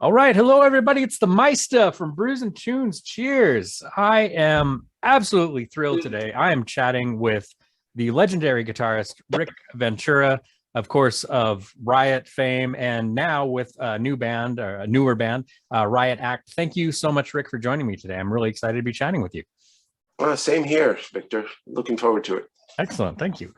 All right. Hello, everybody. It's the Meista from Brews and Tunes. Cheers. I am absolutely thrilled today. I am chatting with the legendary guitarist, Rick Ventura, of course, of Riot fame, and now with a new band, or a newer band, Riot Act. Thank you so much, Rick, for joining me today. I'm really excited to be chatting with you. Same here, Victor. Looking forward to it. Excellent. Thank you.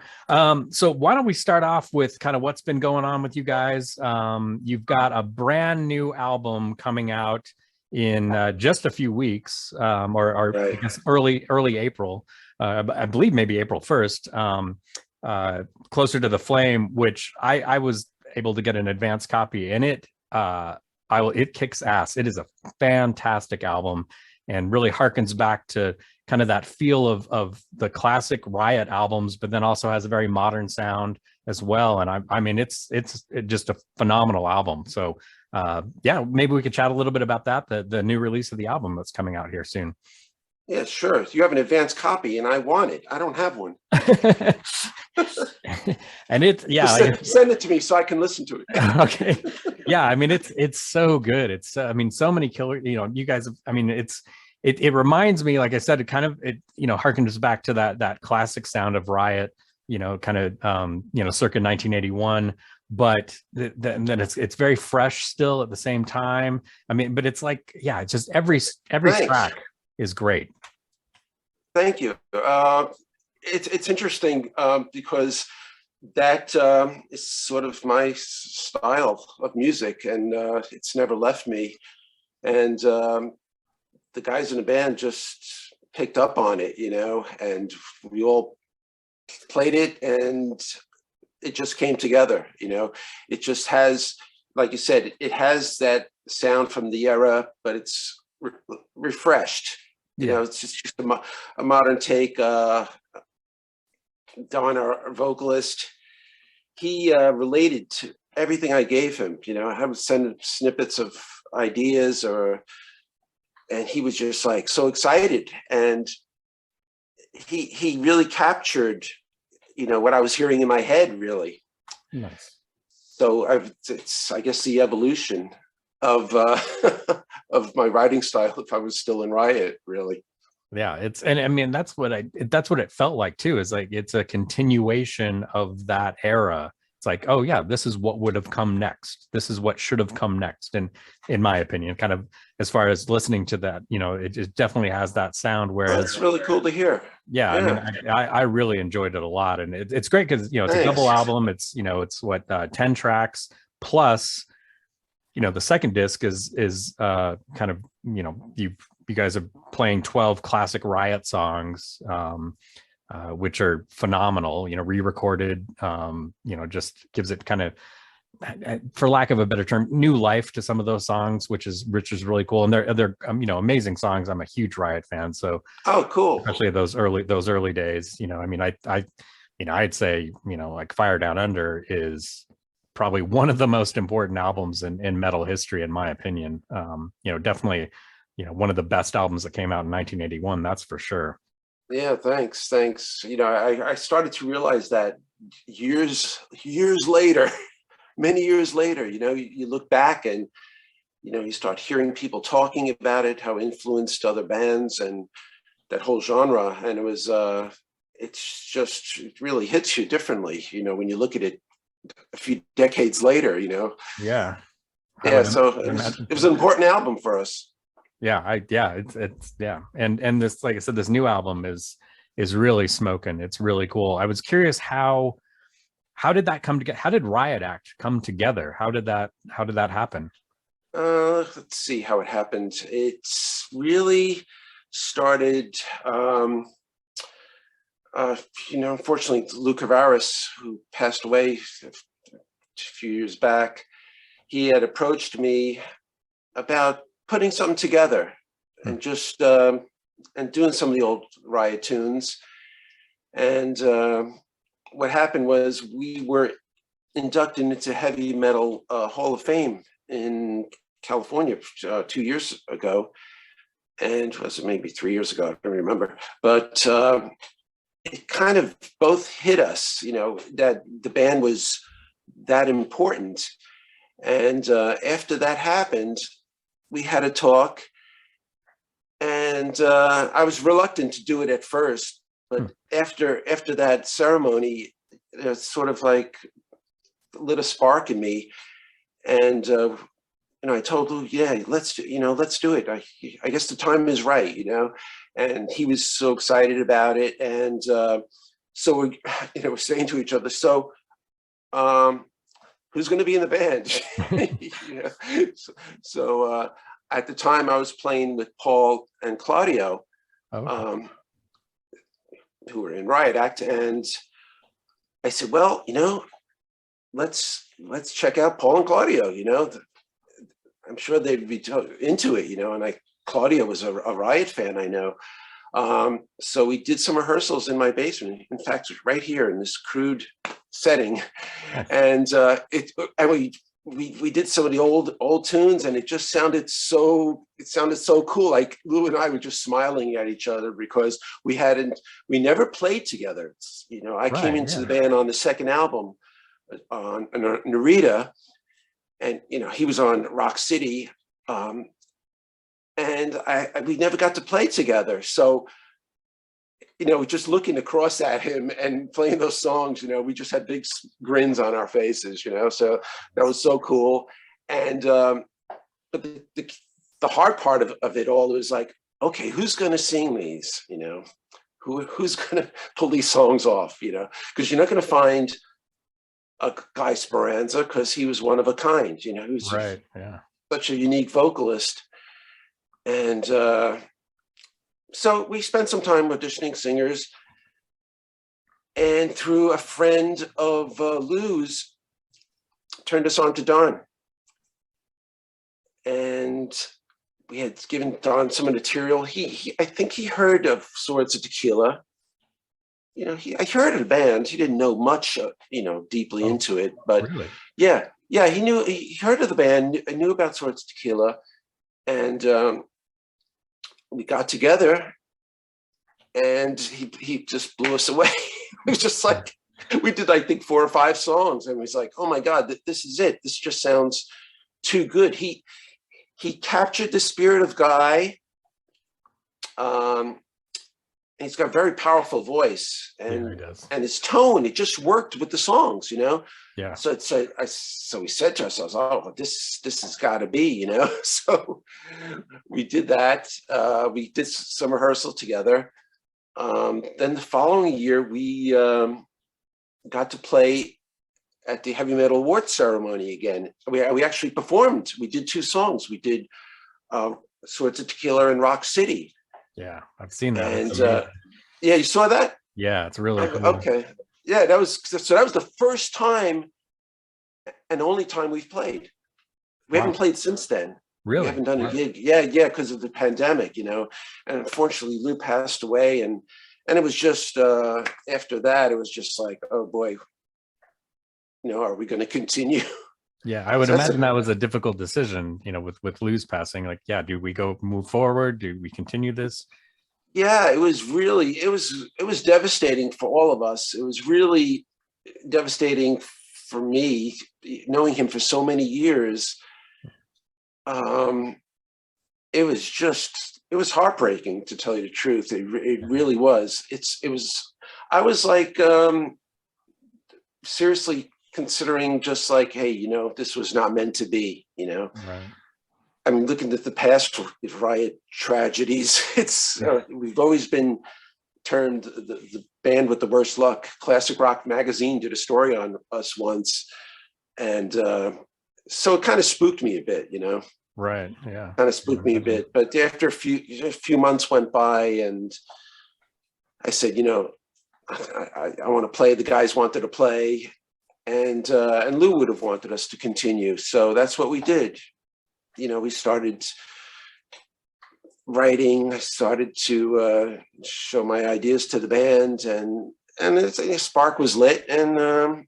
So why don't we start off with kind of what's been going on with you guys? You've got a brand new album coming out in just a few weeks, or Right. I guess early April. I believe maybe April 1st, Closer to the Flame, which I was able to get an advance copy, and it kicks ass. It is a fantastic album and really harkens back to kind of that feel of the classic Riot albums, but then also has a very modern sound as well. And I mean, it's just a phenomenal album. So yeah, maybe we could chat a little bit about that, the new release of the album that's coming out here soon. Yeah, sure. You have an advanced copy, and I want it. I don't have one. And Send it to me so I can listen to it. Okay. Yeah, I mean, it's so good. It's I mean, so many killer. You guys. I mean, it reminds me, like I said, it kind of harkens back to that classic sound of Riot. Kind of circa 1981. But then it's very fresh still at the same time. I mean, but it's like, yeah, it's just every Thanks. track is great. Thank you. It's interesting because that is sort of my style of music, and it's never left me. And the guys in the band just picked up on it, and we all played it, and it just came together. It just has, like you said, it has that sound from the era, but it's refreshed. It's just a modern take. Don, our vocalist, he related to everything I gave him. I would send him snippets of ideas, and he was just like so excited, and he really captured, what I was hearing in my head, really. Nice. So it's I guess the evolution of of my writing style, if I was still in Riot, really. Yeah, and I mean, that's what it felt like too, is like it's a continuation of that era. It's like, oh yeah, this is what would have come next. This is what should have come next. And in my opinion, kind of as far as listening to that, it definitely has that sound. Whereas that's really cool to hear. Yeah, I mean, I really enjoyed it a lot, and it's great because it's a double album. It's it's what 10 tracks plus. The second disc is kind of, you guys are playing 12 classic Riot songs, which are phenomenal, re-recorded, just gives it kind of, for lack of a better term, new life to some of those songs, which is really cool. And they're amazing songs. I'm a huge Riot fan. So, oh, cool. Especially those early days, I mean, I'd say, like Fire Down Under is probably one of the most important albums in metal history, in my opinion. Definitely, one of the best albums that came out in 1981. That's for sure. Yeah, thanks. I started to realize that years later, many years later, you look back and, you start hearing people talking about it, how it influenced other bands and that whole genre. And it really hits you differently, when you look at it a few decades later, Yeah. So it was an important album for us. Yeah, it's and this, like I said, this new album is really smoking. It's really cool. I was curious how did that come together? How did Riot Act come together? How did that happen? Let's see how it happened. It's really started. Unfortunately, Louie Kouvaris, who passed away a few years back, he had approached me about putting something together and just and doing some of the old Riot tunes. And what happened was we were inducted into Heavy Metal Hall of Fame in California 2 years ago. And was it maybe 3 years ago? I don't remember. But it kind of both hit us, that the band was that important. And after that happened, we had a talk, and I was reluctant to do it at first, but after that ceremony, it sort of like lit a spark in me, and I told Lou, yeah, let's do it. I guess the time is right, and he was so excited about it, and so we're saying to each other, so who's going to be in the band? So at the time I was playing with Paul and Claudio, who were in Riot Act, and I said, well, let's check out Paul and Claudio. I'm sure they'd be into it, and Claudio was a Riot fan, I know. So we did some rehearsals in my basement. In fact, right here in this crude setting, and we did some of the old tunes, and it just sounded so cool. Like Lou and I were just smiling at each other because we never played together. I came into the band on the second album on Narita, and he was on Rock City, and we never got to play together. So just looking across at him and playing those songs, we just had big grins on our faces, so that was so cool. And but the hard part of it all was like, okay, who's going to sing these? Who's going to pull these songs off? Because you're not going to find a Guy Speranza, because he was one of a kind. Who's such a unique vocalist. And so we spent some time auditioning singers, and through a friend of Lou's, turned us on to Don. And we had given Don some material. I think he heard of Swords of Tequila. I heard of the band. He didn't know much, deeply into it, but really? Yeah, he heard of the band. I knew about Swords of Tequila, and we got together, and he just blew us away. It was just like, we did, I think, 4 or 5 songs, and he was like, oh my God, this is it. This just sounds too good. He captured the spirit of Guy. He's got a very powerful voice, and his tone, it just worked with the songs, Yeah. So we said to ourselves, oh, this has got to be, So we did that. We did some rehearsal together. Then the following year, we got to play at the Heavy Metal Awards ceremony again. We actually performed. We did 2 songs. We did Swords of Tequila and Rock City. Yeah, I've seen that. And yeah, you saw that? Yeah, it's really cool. Okay. Yeah, that was the first time and only time we've played. We haven't played since then. Really? We haven't done a gig. Yeah, because of the pandemic, And unfortunately, Lou passed away, and it was just after that, it was just like, oh boy, are we going to continue? Yeah, I would imagine that was a difficult decision, with Lou's passing. Like, yeah, do we move forward? Do we continue this? Yeah, it was devastating for all of us. It was really devastating for me, knowing him for so many years. It was heartbreaking, to tell you the truth. It really was. I was like, seriously considering just like, hey, this was not meant to be, Right. I mean, looking at the past Riot tragedies, we've always been termed the band with the worst luck. Classic Rock magazine did a story on us once, and so it kind of spooked me a bit, Right. Yeah. Kind of spooked me a bit. But after a few months went by, and I said, I want to play. The guys wanted to play, and Lou would have wanted us to continue. So that's what we did. We started writing. I started to show my ideas to the band, and a spark was lit, and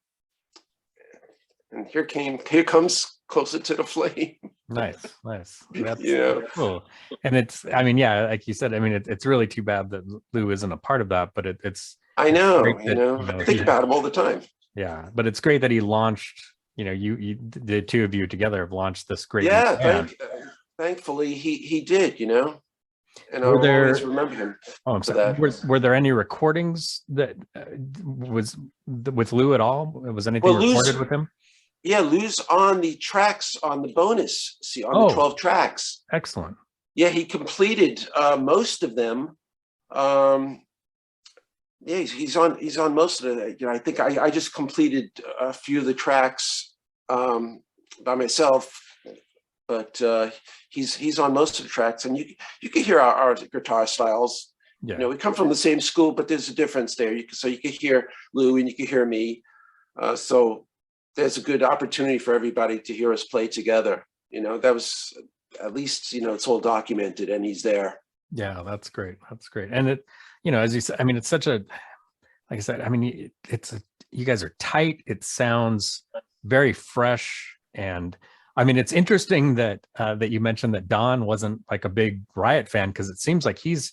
here comes Closer to the Flame. Nice. That's cool. And it's, like you said, it's really too bad that Lou isn't a part of that, but I know, I think about him all the time. Yeah, but it's great that he launched you the two of you together have launched this great new Yeah, band. thankfully he did, and Were I'll always there remember him Oh, I'm for sorry. that. Were there any recordings that was with Lou at all? Was anything Well, recorded with him? Lou's on the tracks on the bonus, see, on the Oh, 12 tracks. excellent. Yeah, he completed most of them. Yeah, he's on most of it. I think I just completed a few of the tracks by myself, but he's on most of the tracks, and you can hear our guitar styles. Yeah. We come from the same school, but there's a difference there. So you can hear Lou and you can hear me. So there's a good opportunity for everybody to hear us play together. That was at least it's all documented, and he's there. Yeah, that's great. That's great. And as you said, I mean, it's such a, like I said, I mean, you guys are tight. It sounds very fresh. And I mean, it's interesting that you mentioned that Don wasn't like a big Riot fan, because it seems like he's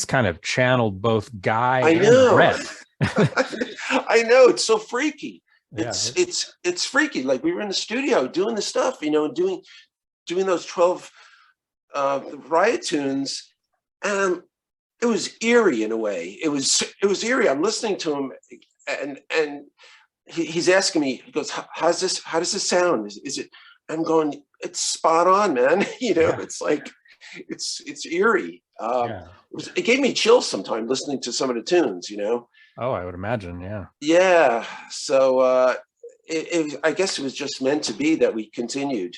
kind of channeled both Guy and Rhett. I know, it's so freaky. Yeah, it's freaky. Like, we were in the studio doing the stuff, doing those 12 Riot tunes, and it was eerie in a way. It was eerie. I'm listening to him, and he's asking me. He goes, how does this sound? Is it? I'm going, it's spot on, man. It's like it's eerie. It gave me chills sometimes listening to some of the tunes. Oh, I would imagine. Yeah. Yeah. So I guess it was just meant to be that we continued.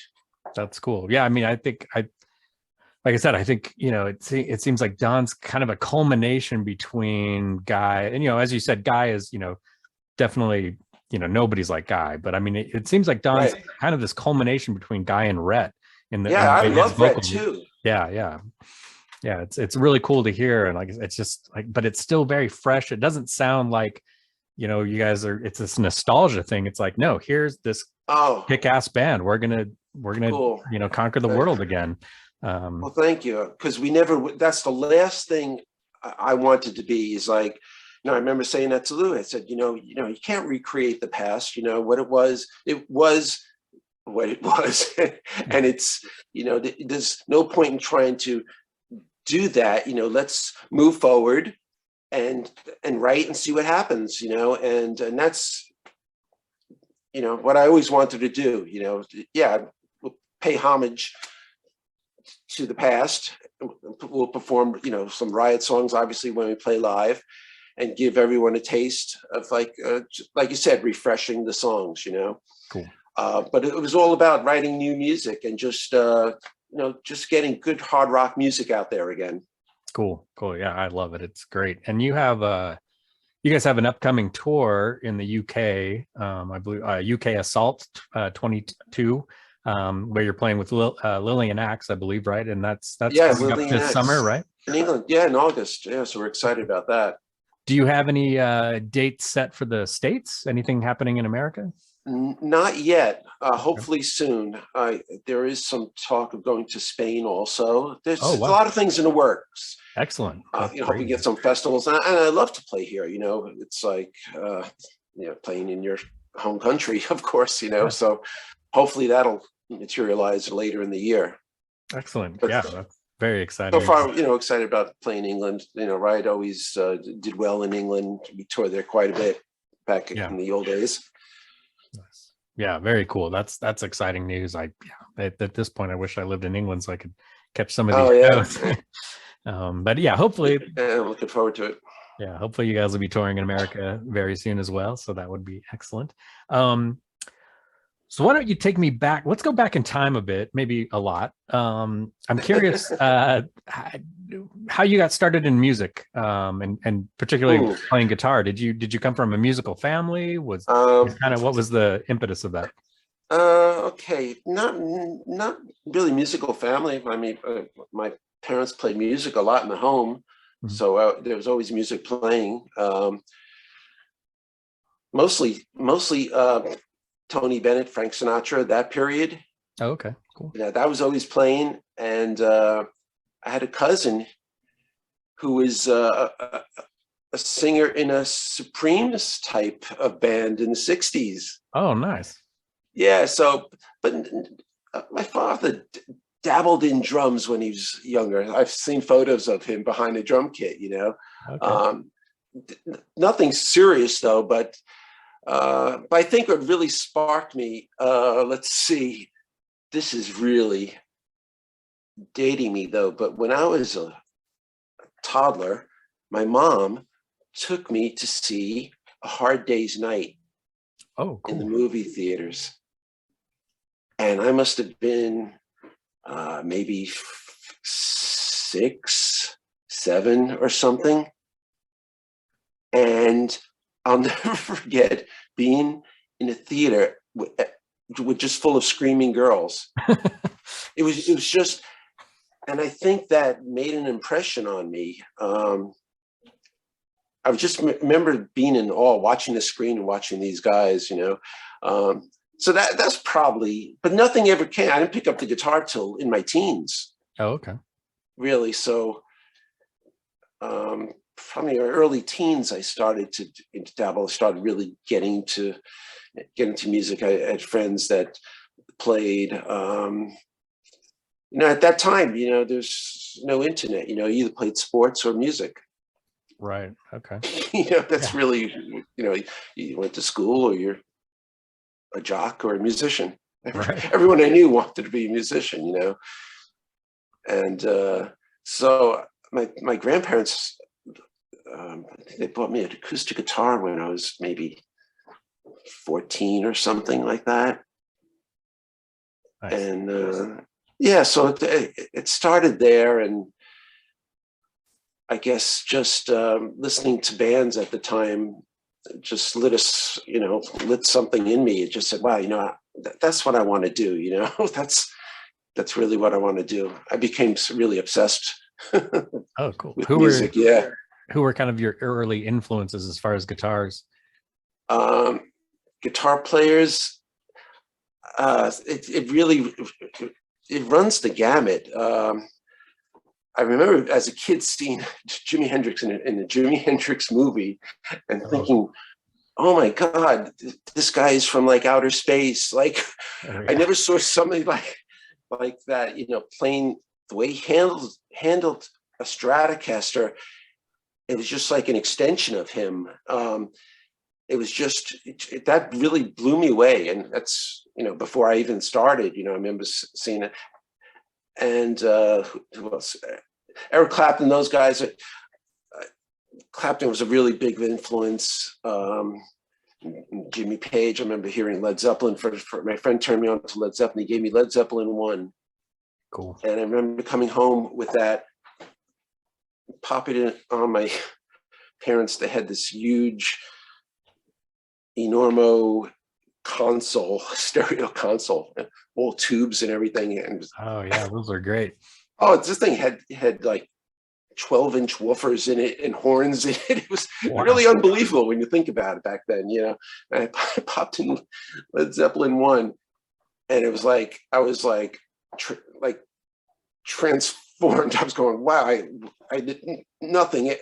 That's cool. Yeah. I mean, like I said, I think, it seems like Don's kind of a culmination between Guy and, as you said, Guy is, definitely, nobody's like Guy, but I mean, it seems like Don's kind of this culmination between Guy and Rhett in the, I love Rhett too. Yeah. It's really cool to hear. And like, it's just like, but it's still very fresh. It doesn't sound like, you guys it's this nostalgia thing. It's like, no, here's this kick-ass band. We're gonna cool. Conquer the world again. Well, thank you. Because that's the last thing I wanted to be, is like, I remember saying that to Lou. I said, you can't recreate the past. What it was what it was. And it's, there's no point in trying to do that. Let's move forward and write and see what happens, and that's, what I always wanted to do, we'll pay homage to the past. We'll perform, some Riot songs, obviously, when we play live, and give everyone a taste of, like you said, refreshing the songs, Cool. But it was all about writing new music and just getting good hard rock music out there again. Cool. Yeah, I love it. It's great. And you guys have an upcoming tour in the UK, I believe, UK Assault 22. Where you're playing with Lillian Axe, I believe, right? And that's coming up this summer, right? In England, in August. Yeah, so we're excited about that. Do you have any dates set for the States? Anything happening in America? Not yet. Hopefully soon. There is some talk of going to Spain also. There's a lot of things in the works. Excellent. Hope we get some festivals, and I love to play here. It's like playing in your home country, of course. So hopefully that'll materialize later in the year. Excellent. But, that's very exciting. So far, excited about playing England. Riot always did well in England. We toured there quite a bit back in the old days. Nice. Yeah, very cool. That's exciting news. At this point, I wish I lived in England so I could catch some of these shows. But yeah, hopefully. Yeah, looking forward to it. Yeah, hopefully you guys will be touring in America very soon as well. So that would be excellent. So why don't you take me back? Let's go back in time a bit, maybe a lot. I'm curious how you got started in music, and particularly playing guitar. Did you come from a musical family? Was kind of, what was the impetus of that? Okay, not really musical family. I mean, my parents played music a lot in the home, so there was always music playing. Mostly. Tony Bennett, Frank Sinatra, that period. Oh, okay, cool. Yeah, that was always playing. And I had a cousin who was a singer in a Supremes type of band in the 60s. Oh, nice. Yeah. So, but my father dabbled in drums when he was younger. I've seen photos of him behind a drum kit, Okay. Nothing serious though, but I think what really sparked me, let's see, this is really dating me though, but when I was a toddler, my mom took me to see A Hard Day's Night Oh, in the cool. movie theaters. And I must have been maybe 6, 7 or something. And I'll never forget being in a theater with just full of screaming girls. It was just, and I think that made an impression on me. I just remember being in awe, watching the screen and watching these guys, so that's probably, but nothing ever came. I didn't pick up the guitar till in my teens, Oh, okay. really. So from your early teens, I started to dabble, started really getting to music. I had friends that played, at that time, there's no internet, you either played sports or music. Right. Okay. That's Yeah. really, you went to school or you're a jock or a musician. Right. Everyone I knew wanted to be a musician, and so my grandparents, they bought me an acoustic guitar when I was maybe 14 or something like that. Nice. And yeah, so it started there, and I guess just listening to bands at the time just lit lit something in me. It just said, wow, that's what I want to do, that's really what I want to do. I became really obsessed Oh, cool. with music. Yeah. Who were kind of your early influences as far as guitars? Guitar players, it really, it runs the gamut. I remember as a kid seeing Jimi Hendrix in the Jimi Hendrix movie and thinking, oh my God, this guy is from like outer space. Like, Oh, I yeah. never saw somebody like that, playing the way he handled a Stratocaster. It was just like an extension of him. It was just, that really blew me away. And that's, before I even started, I remember seeing it. And who else? Eric Clapton, those guys. Clapton was a really big influence. Jimmy Page. I remember hearing Led Zeppelin. For my friend turned me on to Led Zeppelin. He gave me Led Zeppelin 1. Cool. And I remember coming home with that, popping it on my parents. They had this huge, enormo console, stereo console, all tubes and everything. And Oh yeah, those are great. this thing had like 12-inch woofers in it and horns in it. It was Wow. really unbelievable when you think about it back then, And I popped in Led Zeppelin 1, and it was like, I was like transformed. I was going, wow, I did nothing.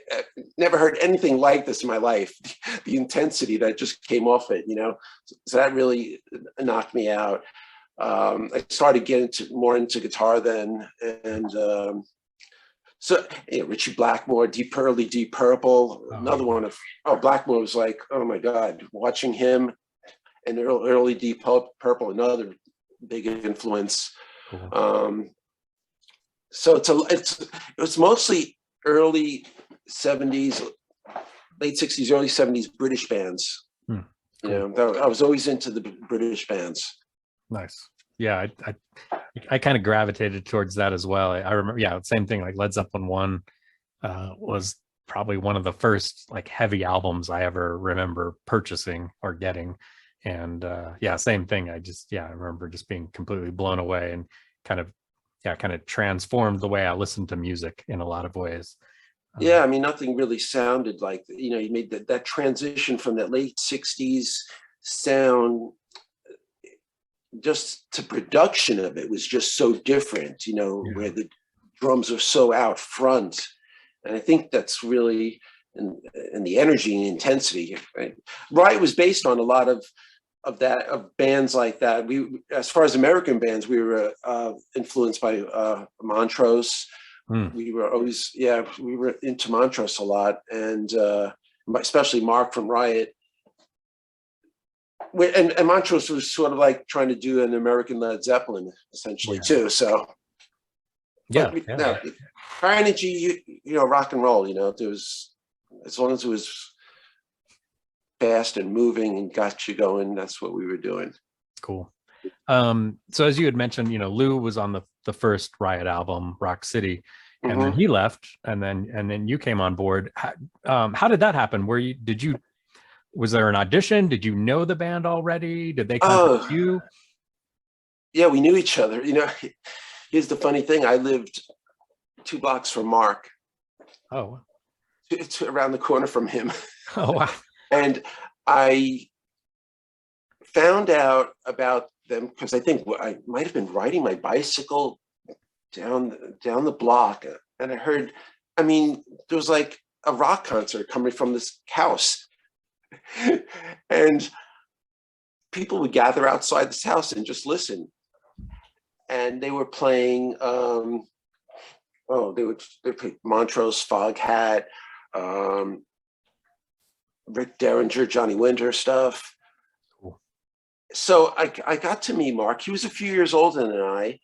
Never heard anything like this in my life. The intensity that just came off it, So that really knocked me out. I started getting more into guitar then, and so Richie Blackmore, Deep Purple, another one of Blackmore was like, oh my God, watching him and early Deep Purple, another big influence. Cool. So it was mostly early 70s, late 60s, early 70s British bands. Cool. I was always into the British bands. Nice. Yeah, I kind of gravitated towards that as well. I remember, same thing. Like Led Zeppelin 1 was probably one of the first like heavy albums I ever remember purchasing or getting. And same thing. I remember just being completely blown away and kind of transformed the way I listened to music in a lot of ways. Yeah, I mean, nothing really sounded like, you made that transition from that late 60s sound just to production of it was just so different, where the drums are so out front. And I think that's really, and the energy and intensity. Right? Riot was based on a lot of of bands like that. We, as far as American bands, we were influenced by Montrose. We were always, we were into Montrose a lot, and especially Mark from Riot. And Montrose was sort of like trying to do an American Led Zeppelin, essentially, too. So, yeah, high energy, rock and roll. There was, as long as it was fast and moving and got you going, that's what we were doing. Cool. So as you had mentioned, Lou was on the first Riot album, Rock City, and then he left, and then you came on board. How did that happen? Was there an audition? Did you know the band already? Did they contact you? Yeah, we knew each other. Here's the funny thing. I lived 2 blocks from Mark. Oh. It's around the corner from him. Oh, wow. And I found out about them because I think I might have been riding my bicycle down the block, and I heard, there was like a rock concert coming from this house, and people would gather outside this house and just listen. And they were playing, they would play Montrose, Foghat, Rick Derringer, Johnny Winter stuff. Cool. So I got to meet Mark. He was a few years older than I,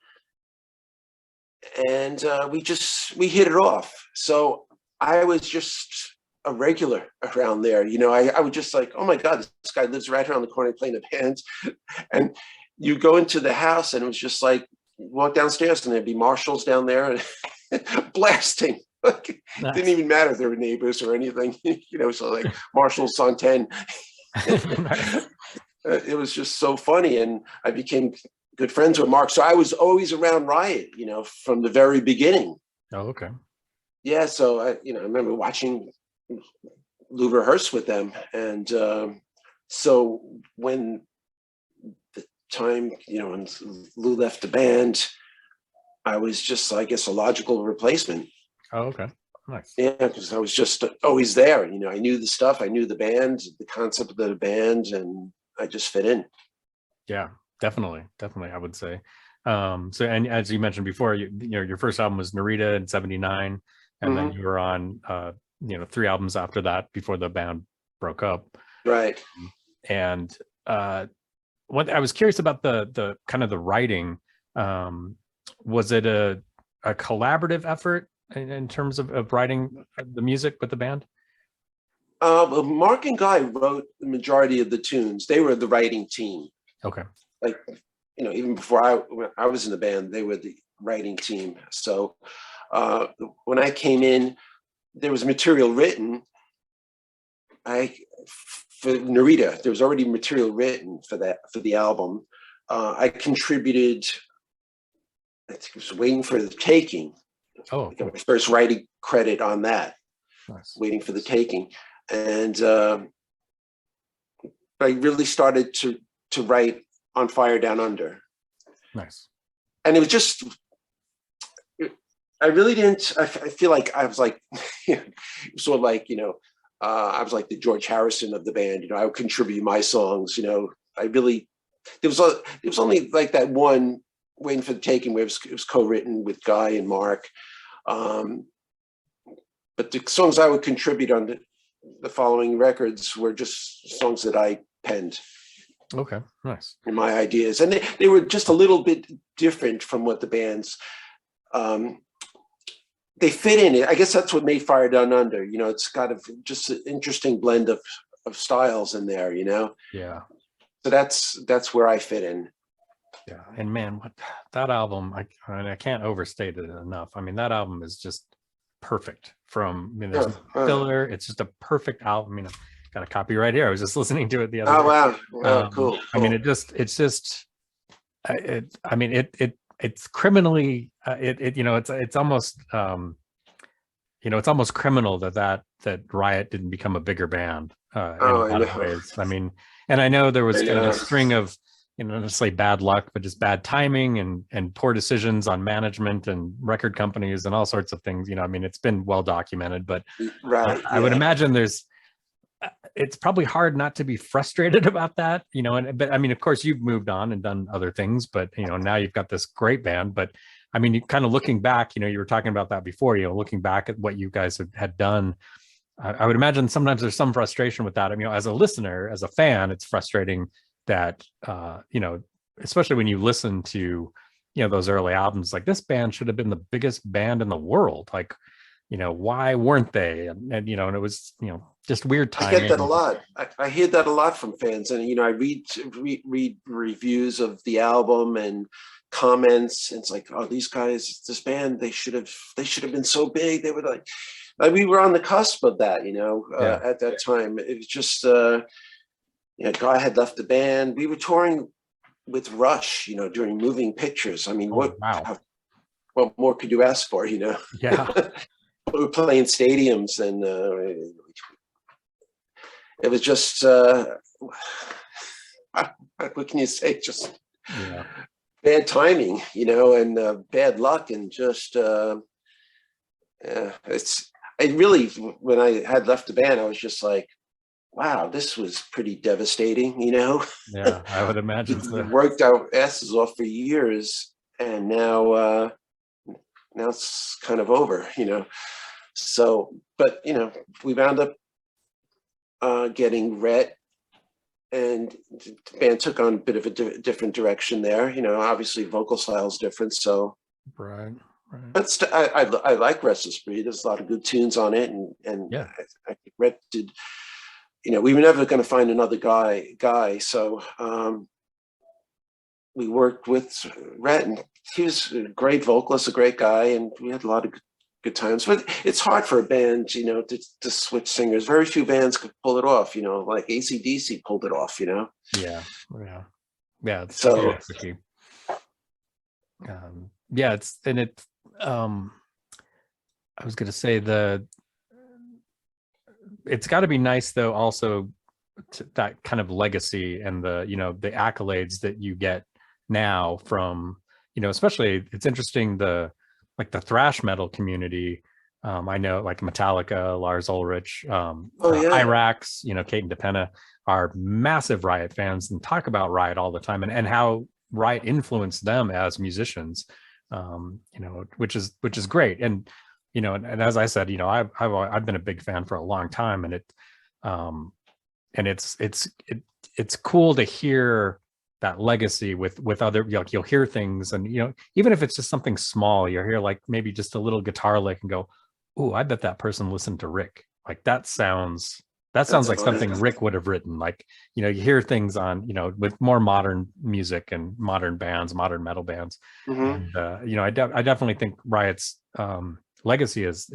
and we hit it off. So I was just a regular around there. I would just like, oh my God, this guy lives right around the corner playing a band. And you go into the house, and it was just like, walk downstairs, and there'd be marshals down there and blasting. Nice. Didn't even matter if they were neighbors or anything, so like marshals on 10. It was just so funny. And I became good friends with Mark. So I was always around Riot, from the very beginning. Oh, okay. Yeah. So I remember watching Lou rehearse with them. And so when the time, when Lou left the band, I was just, I guess, a logical replacement. Oh, okay. Nice. Yeah, because I was just always there. I knew the stuff. I knew the band, the concept of the band, and I just fit in. Yeah, definitely, I would say. So, and as you mentioned before, your first album was Narita in '79, and then you were on, 3 albums after that before the band broke up. Right. And what I was curious about the kind of the writing. Was it a collaborative effort in terms of writing the music with the band? Well, Mark and Guy wrote the majority of the tunes. They were the writing team. Okay. Like, even before when I was in the band, they were the writing team. So when I came in, there was material written. For Narita, there was already material written for the album. I contributed. I was waiting for the taking. Oh, cool. My first writing credit on that. Nice. Waiting for the taking, and I really started to write on Fire Down Under. Nice. And it was just, I really didn't. I feel like I was like, sort of like I was like the George Harrison of the band. I would contribute my songs. I really there was only like that one. Waiting for the Taking, where it was co-written with Guy and Mark. But the songs I would contribute on the following records were just songs that I penned. Okay, nice. And my ideas. And they were just a little bit different from what the bands, they fit in it. I guess that's what made Fire Down Under. It's got just an interesting blend of styles in there, Yeah. So that's where I fit in. Yeah, and man, what that album, I can't overstate it enough. That album is just perfect. There's no filler. It's just a perfect album. I got a copy right here. I was just listening to it the other day. Oh wow, cool. It's criminally, it's almost, it's almost criminal that Riot didn't become a bigger band in a lot of ways. And I know there was kind of a string of, not necessarily bad luck, but just bad timing and poor decisions on management and record companies and all sorts of things. It's been well documented, but right. I would imagine there's it's probably hard not to be frustrated about that, you know, but I mean, of course you've moved on and done other things, but you know, now you've got this great band. But I mean, you kind of looking back, you know, you were talking about that before, you know, looking back at what you guys had done, I would imagine sometimes there's some frustration with that. I mean, as a listener, as a fan, it's frustrating that, you know, especially when you listen to, you know, those early albums, like this band should have been the biggest band in the world. Like, you know, why weren't they? And you know, and it was, you know, just weird timing. I get that a lot. I hear that a lot from fans, and you know, I read reviews of the album and comments. And it's like, oh, these guys, this band, they should have been so big. They were like we were on the cusp of that, you know, at that time. It was just, you know, Guy had left the band. We were touring with Rush, you know, during Moving Pictures. I mean, what more could you ask for, you know? Yeah. We were playing stadiums, and it was just, what can you say? Just bad timing, you know, and bad luck, and just, it really, when I had left the band, I was just like, wow, this was pretty devastating, you know? Yeah, I would imagine so. We worked our asses off for years, and now it's kind of over, you know? So, but, you know, we wound up getting Rhett, and the band took on a bit of a different direction there. You know, obviously vocal style's different, so. Right. But I like Restless Breed. There's a lot of good tunes on it, and yeah, I think Rhett did. You know, we were never going to find another guy. So we worked with Rhett, and he was a great vocalist, a great guy, and we had a lot of good times. But it's hard for a band, you know, to switch singers. Very few bands could pull it off, you know, like AC/DC pulled it off, you know. Yeah. It's so tricky. Yeah, I was going to say it's got to be nice though, also that kind of legacy and the, you know, the accolades that you get now from, you know, especially it's interesting, the thrash metal community. I know like Metallica, Lars Ulrich, Irax, you know, Kate and DePena are massive Riot fans and talk about Riot all the time, and how Riot influenced them as musicians. You know, which is great. And, you know, and as I said, you know, I've been a big fan for a long time, and it's cool to hear that legacy with other, like you'll hear things, and, you know, even if it's just something small, you'll hear like maybe just a little guitar lick and go, oh, I bet that person listened to Rick. Like that sounds like something Rick would have written. Like, you know, you hear things on, you know, with more modern music and modern bands, modern metal bands. Mm-hmm. And, you know, I definitely think Riot's legacy is,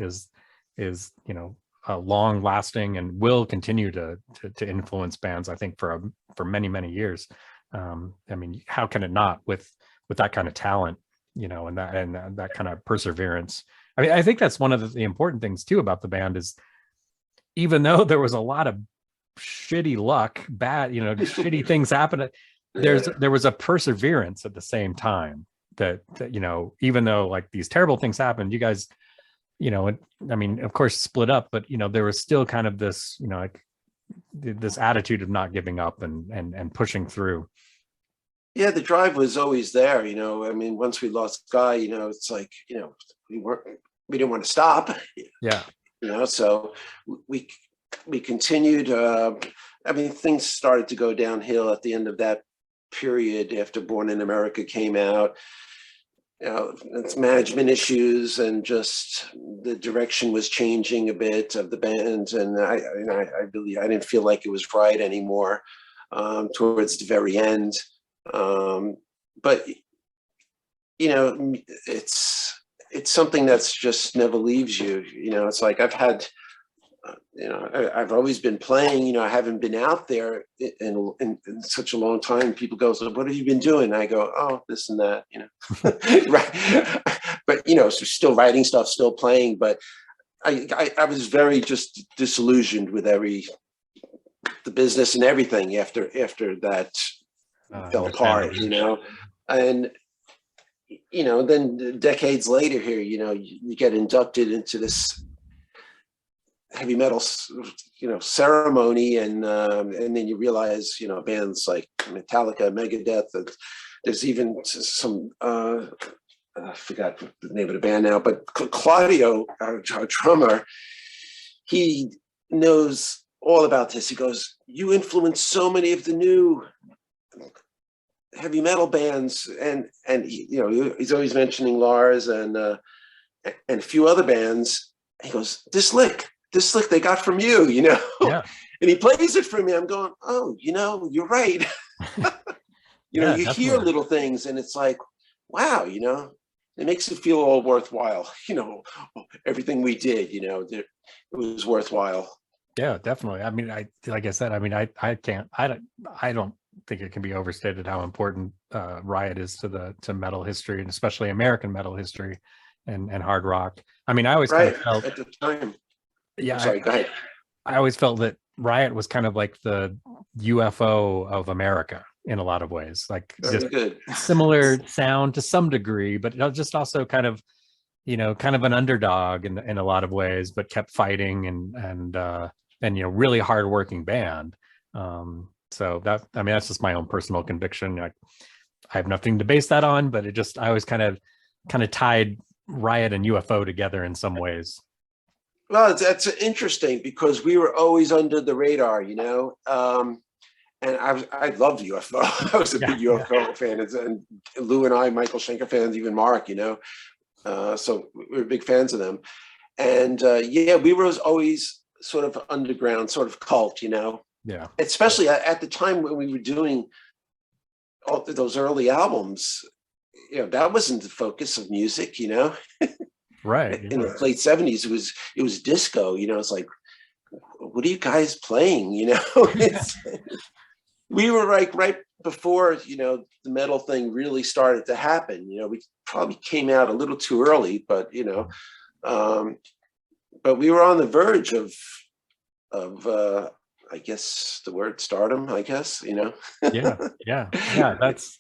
you know, long lasting and will continue to influence bands, I think, for many, many years. I mean, how can it not with that kind of talent, you know, and that kind of perseverance. I mean, I think that's one of the important things too about the band is, even though there was a lot of shitty luck, bad, you know, shitty things happened, there was a perseverance at the same time that, you know, even though like these terrible things happened, you guys, you know, I mean, of course, split up, but, you know, there was still kind of this, you know, like this attitude of not giving up and pushing through. Yeah, the drive was always there, you know. I mean, once we lost Guy, you know, it's like, you know, we didn't want to stop. Yeah. You know, so we continued. I mean, things started to go downhill at the end of that period after Born in America came out. You know, it's management issues, and just the direction was changing a bit of the band, and I didn't feel like it was right anymore towards the very end. But you know, it's something that's just never leaves you. You know, it's like I've had, you know, I've always been playing. You know, I haven't been out there in such a long time. People go, "So what have you been doing?" I go, "Oh, this and that." You know, right? But you know, so still writing stuff, still playing. But I was very just disillusioned with the business and everything after that fell apart. You know, and you know, then decades later here, you know, you get inducted into this heavy metal, ceremony, and then you realize, bands like Metallica, Megadeth. There's even some. I forgot the name of the band now, but Claudio, our drummer, he knows all about this. He goes, "You influenced so many of the new heavy metal bands," and he's always mentioning Lars and a few other bands. He goes, this lick they got from you, Yeah. And he plays it for me. I'm going, oh, you're right. Yeah, you definitely. hear little things and it's like, wow, it makes it feel all worthwhile. Everything we did, it was worthwhile. Yeah, definitely. I mean, like I said, I mean, I don't think it can be overstated how important Riot is to metal history, and especially American metal history and hard rock. I mean, I always kind of felt at the time. Yeah, sorry, go ahead. I always felt that Riot was kind of like the UFO of America in a lot of ways, like Very just good. similar sound to some degree, but just also kind of an underdog in a lot of ways, but kept fighting and really hardworking band. So that's just my own personal conviction. I have nothing to base that on, but I always kind of tied Riot and UFO together in some ways. Well, that's interesting because we were always under the radar, and I loved UFO. I was a big UFO fan, and Lou and I, Michael Schenker fans, even Mark, so we were big fans of them. And we were always sort of underground, sort of cult, Yeah. Especially at the time when we were doing all those early albums, that wasn't the focus of music, Right. In the late 70s, it was disco, it's like, what are you guys playing? We were like right before, the metal thing really started to happen. We probably came out a little too early, but, but we were on the verge of I guess the word stardom, I guess, Yeah. That's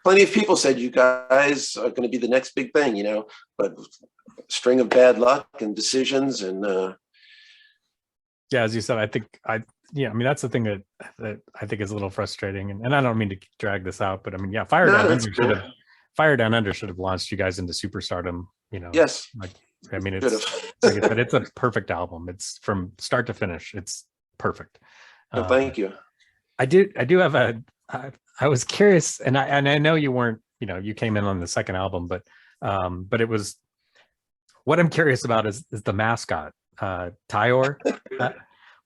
plenty of people said you guys are going to be the next big thing, but string of bad luck and decisions and as you said, I mean, that's the thing that I think is a little frustrating, and I don't mean to drag this out, but I mean, Fire Down Under should have launched you guys into superstardom, Yes. like, I mean, it's like I said, it's a perfect album. It's from start to finish. It's perfect. No, thank you. I do have I was curious, and I know you weren't, you came in on the second album, but it was, what I'm curious about is the mascot, Tior.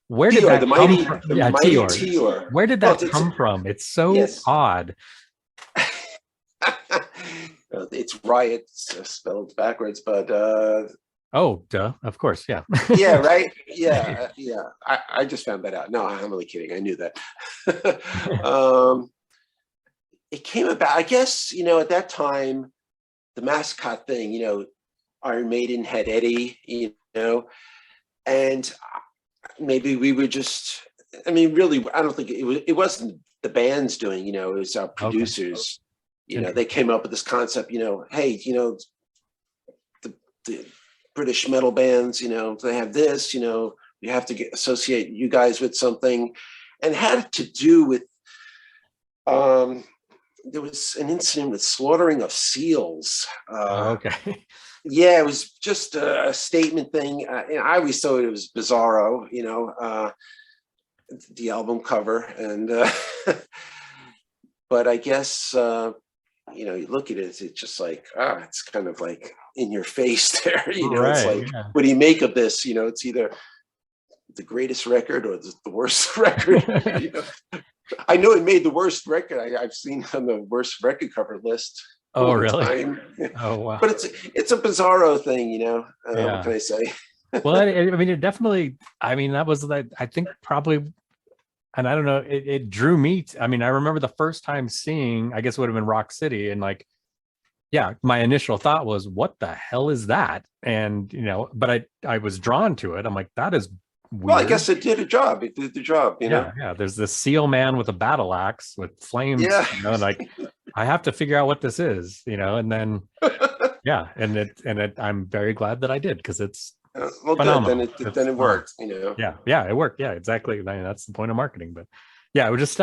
Where did that come from? Yeah, Tior. Where did that come from? It's so odd. It's Riot, spelled backwards, but oh, duh, of course, yeah. Yeah, right. Yeah. I just found that out. No, I'm only kidding. I knew that. It came about, I guess, at that time, the mascot thing, Iron Maiden had Eddie, and maybe we were just, I mean, really, I don't think it wasn't the band's doing, it was our producers. Okay. They came up with this concept, hey, the British metal bands, they have this, you have to associate you guys with something, and had to do with, there was an incident with slaughtering of seals. Okay. Yeah, it was just a statement thing. I always thought it was bizarro, the album cover, and but I guess you look at it, it's just like it's kind of like in your face there. Right, it's like, what do you make of this? It's either the greatest record or the worst record. I know it made the worst record. I've seen on the worst record cover list. Oh, really? Time. Oh, wow. But it's a bizarro thing, what can I say? Well, I mean, it definitely, I mean, that was like, I think probably, and I don't know, it drew me. I mean, I remember the first time seeing, I guess it would have been Rock City, and like, my initial thought was, what the hell is that? And, but I was drawn to it. I'm like, that is weird. Well, I guess it did a job. It did the job, Yeah. There's this seal man with a battle axe with flames, like, I have to figure out what this is, and then, and I'm very glad that I did, because it's Well, good. Phenomenal. Then it worked. Yeah, it worked. Yeah, exactly. I mean, that's the point of marketing. But yeah, I was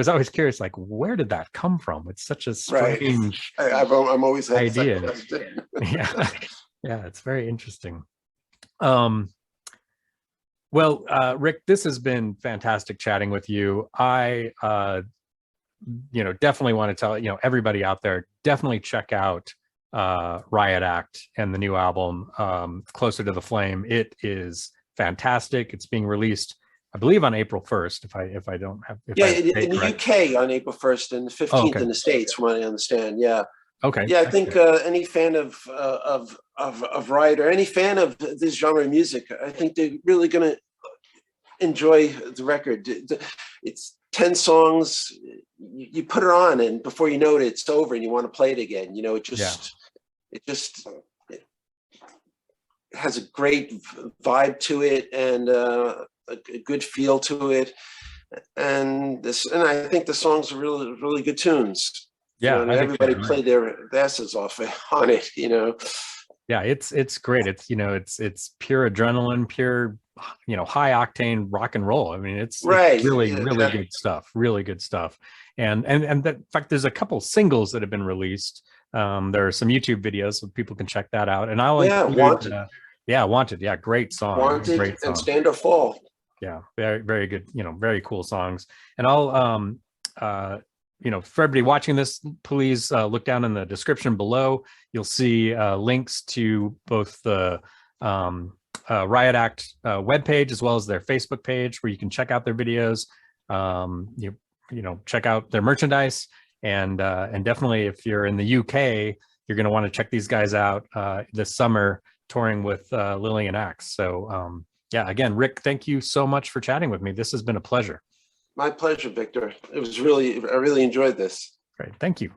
always curious, like, where did that come from? It's such a Right. strange I'm always had idea. that question. Yeah, yeah, it's very interesting. Well, Rick, this has been fantastic chatting with you. I, definitely want to tell, everybody out there, definitely check out Riot Act and the new album, Closer to the Flame. It is fantastic. It's being released, I believe, on April 1st, if I don't have, Yeah, in the UK on April 1st and the 15th in the States, from what I understand. Yeah. Okay. Yeah, I think any fan of Riot, or any fan of this genre of music, I think they're really going to enjoy the record. It's 10 songs. You put it on, and before you know it, it's over, and you want to play it again. It has a great vibe to it, and a good feel to it. And I think the songs are really, really good tunes. Yeah, and everybody played their asses off on it. Yeah, it's great. It's pure adrenaline, pure, high octane rock and roll. I mean, it's really good stuff. Really good stuff. And in fact, there's a couple singles that have been released. There are some YouTube videos, so people can check that out. And I'll include, Wanted. Yeah, great song. Wanted great song. And Stand or Fall. Yeah, very, very good. Very cool songs. And I'll for everybody watching this, please look down in the description below. You'll see links to both the Riot Act webpage as well as their Facebook page, where you can check out their videos. Check out their merchandise, and definitely, if you're in the UK, you're going to want to check these guys out this summer, touring with Lily and Axe. So again, Rick, thank you so much for chatting with me. This has been a pleasure. My pleasure, Victor. I really enjoyed this. Great. Thank you.